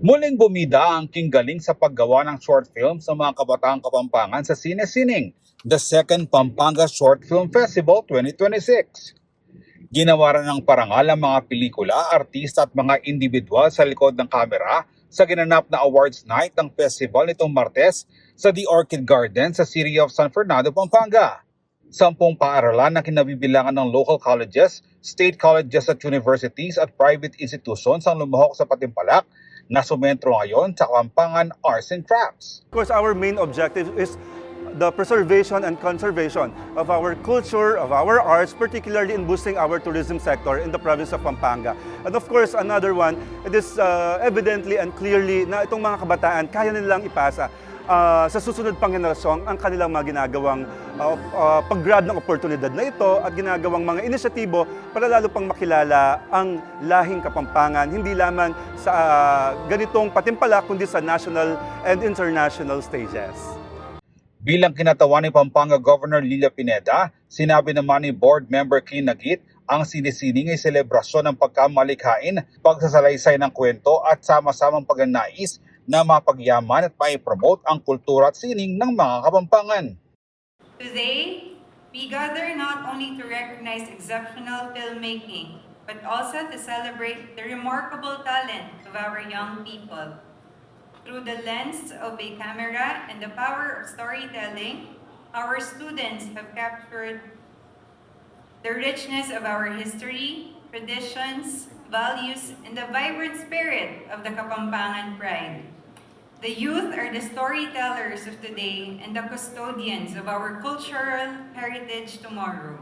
Muling bumida ang King Galing sa paggawa ng short film sa mga kabataang Kapampangan sa Sine-Sining, the second Pampanga Short Film Festival 2026. Ginawaran ng parangal ang mga pelikula, artista at mga individual sa likod ng kamera sa ginanap na awards night ng festival nitong Martes sa The Orchid Garden sa City of San Fernando, Pampanga. 10 paaralan na kinabibilangan ng local colleges, state colleges at universities at private institutions ang lumahok sa patimpalak na sumentro ngayon sa Kapampangan Arts and Crafts. Of course, our main objective is the preservation and conservation of our culture, of our arts, particularly in boosting our tourism sector in the province of Pampanga. And of course, another one, it is evidently and clearly na itong mga kabataan kaya nilang ipasa sa susunod pang henerasyon ang kanilang mga ginagawang pag-grab ng oportunidad na ito at ginagawang mga inisyatibo para lalo pang makilala ang lahing Kapampangan, hindi lamang sa ganitong patimpalak kundi sa national and international stages. Bilang kinatawan ni Pampanga Governor Lilia Pineda, sinabi naman ni Board Member King Nagit ang Sine-Sining ay selebrasyon ng pagkamalikhain, pagsasalaysay ng kwento at sama-samang pagnanais na mapagyaman at maipromote ang kultura at sining ng mga Kapampangan. Today, we gather not only to recognize exceptional filmmaking, but also to celebrate the remarkable talent of our young people. Through the lens of a camera and the power of storytelling, our students have captured the richness of our history, traditions, values, and the vibrant spirit of the Kapampangan pride. The youth are the storytellers of today and the custodians of our cultural heritage tomorrow.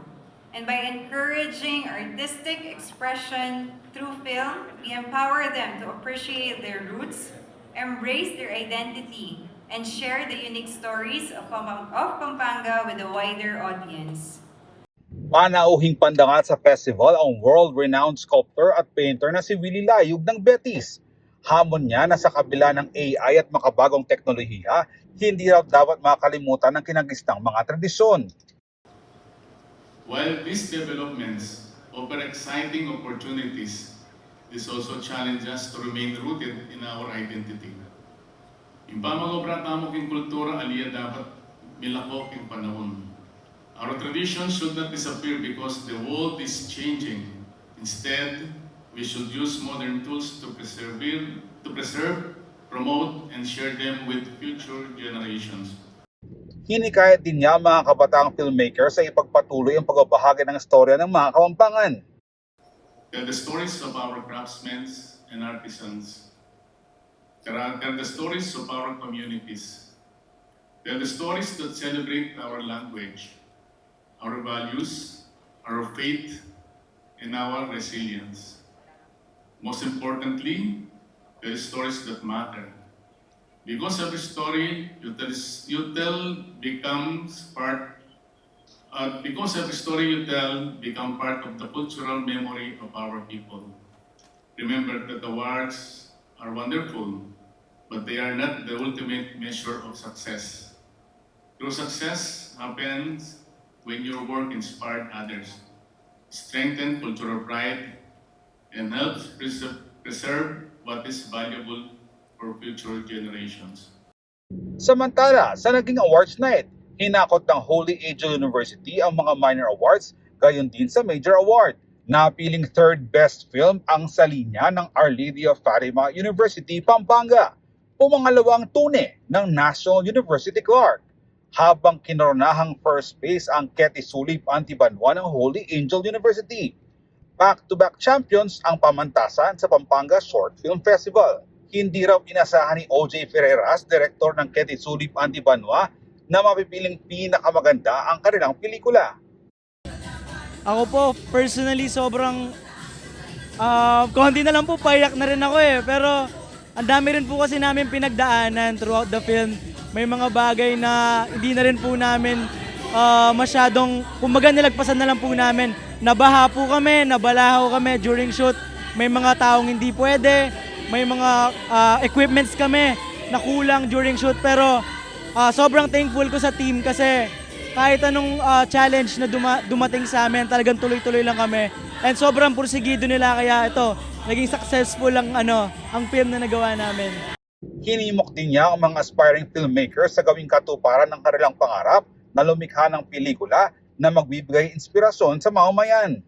And by encouraging artistic expression through film, we empower them to appreciate their roots, embrace their identity, and share the unique stories of Pampanga with a wider audience. Panauhing pandangal sa festival ang world-renowned sculptor at painter na si Willie Layug ng Betis. Hamon niya na sa kabila ng AI at makabagong teknolohiya, hindi raw dapat makalimutan ang kinagistang mga tradisyon. While these developments offer exciting opportunities, this also challenges us to remain rooted in our identity. Yung pamangobra tamok yung kultura, aliya dapat milakok yung panahon. Our traditions should not disappear because the world is changing. Instead, we should use modern tools to preserve, promote, and share them with future generations. Hinikayat din niya mga kabataang filmmakers sa ipagpatuloy ang pagbabahagi ng istorya ng mga Kapampangan. Tell the stories of our craftsmen and artisans. Tell the stories of our communities. Tell the stories that celebrate our language, our values, our faith, and our resilience. Most importantly, tell stories that matter. Because every story you tell becomes part. Because every story you tell becomes part of the cultural memory of our people. Remember that awards are wonderful, but they are not the ultimate measure of success. True success happens when your work inspired others, strengthened cultural pride, and helps preserve what is valuable for future generations. Samantala, sa naging awards night, hinakot ng Holy Angel University ang mga minor awards, gayon din sa major award. Napiling third best film ang Sa Linya ng Our Lady of Fatima University, Pampanga. Pumangalawang Tune ng National University Clark. Habang kinoronahang first place ang Ketty Sulip Antibanwa ng Holy Angel University. Back-to-back champions ang pamantasan sa Pampanga Short Film Festival. Hindi raw inasahan ni O.J. Ferreras, director ng Ketty Sulip Antibanwa, na mapipiling pinakamaganda ang kanilang pelikula. Ako po, personally, sobrang konti na lang po, payak na rin ako pero ang dami rin po kasi namin pinagdaanan throughout the film. May mga bagay na hindi na rin po namin masyadong, kumbaga nilagpasan na lang po namin. Nabaha po kami, nabalahaw kami during shoot. May mga taong hindi pwede, may mga equipments kami na kulang during shoot. Pero sobrang thankful ko sa team kasi kahit anong challenge na dumating sa amin, talagang tuloy-tuloy lang kami. And sobrang pursigido nila kaya ito, naging successful ang film na nagawa namin. Hinimok din niya ang mga aspiring filmmakers sa gawing katuparan ng kanilang pangarap na lumikha ng pelikula na magbibigay inspirasyon sa mamamayan.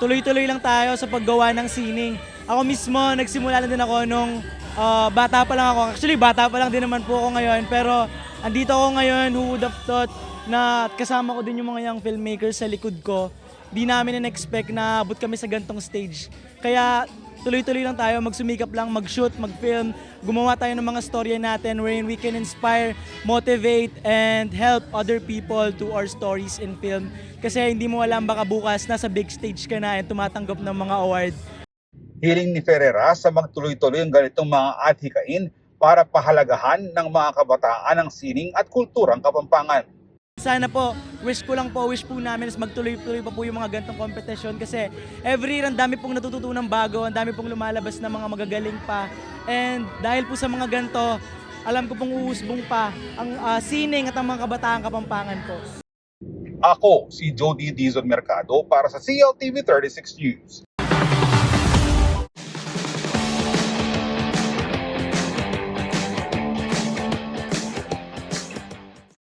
Tuloy-tuloy lang tayo sa paggawa ng sining. Ako mismo, nagsimula na din ako nung bata pa lang ako. Actually, bata pa lang din naman po ako ngayon. Pero andito ako ngayon, who would have thought na kasama ko din yung mga young filmmakers sa likod ko. Di namin na-expect na abot kami sa gantong stage. Kaya tuloy-tuloy lang tayo, magsumikap lang, mag-shoot, mag-film, gumawa tayo ng mga storya natin wherein we can inspire, motivate, and help other people to our stories in film. Kasi hindi mo alam, baka bukas nasa big stage ka na at tumatanggap ng mga award. Hiling ni Ferreira sa magtuloy-tuloy ang ganitong mga adhikain para pahalagahan ng mga kabataan ang sining at kulturang Kapampangan. Sana po, wish po namin is magtuloy-tuloy pa po yung mga gantong competition kasi every year ang dami pong natututunang bago, ang dami pong lumalabas na mga magagaling pa. And dahil po sa mga ganto, alam ko pong uusbong pa ang sining at ang mga kabataang Kapampangan po. Ako si Jody Dizon Mercado para sa CLTV 36 News.